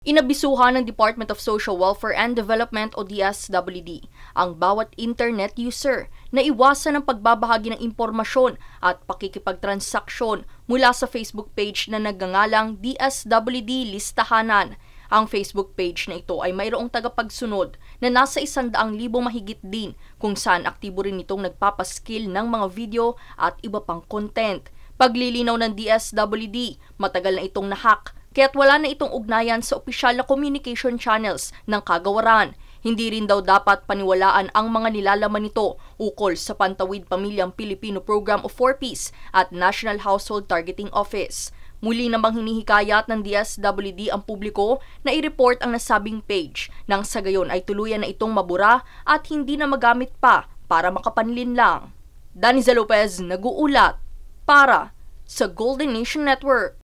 Inabisuhan ng Department of Social Welfare and Development o DSWD ang bawat internet user na iwasan ang pagbabahagi ng impormasyon at pakikipagtransaksyon mula sa Facebook page na nagngangalang DSWD Listahanan. Ang Facebook page na ito ay mayroong tagapagsunod na nasa 100,000 mahigit din kung saan aktibo rin itong nagpapaskill ng mga video at iba pang content. Paglilinaw ng DSWD, matagal na itong nahack kaya't wala na itong ugnayan sa opisyal na communication channels ng kagawaran. Hindi rin daw dapat paniwalaan ang mga nilalaman nito ukol sa Pantawid Pamilyang Pilipino Program o 4Ps at National Household Targeting Office. Muli namang hinihikayat ng DSWD ang publiko na i-report ang nasabing page nang sa gayon ay tuluyan na itong mabura at hindi na magamit pa para makapanlin lang. Daniza Lopez, nag-uulat para sa Golden Nation Network.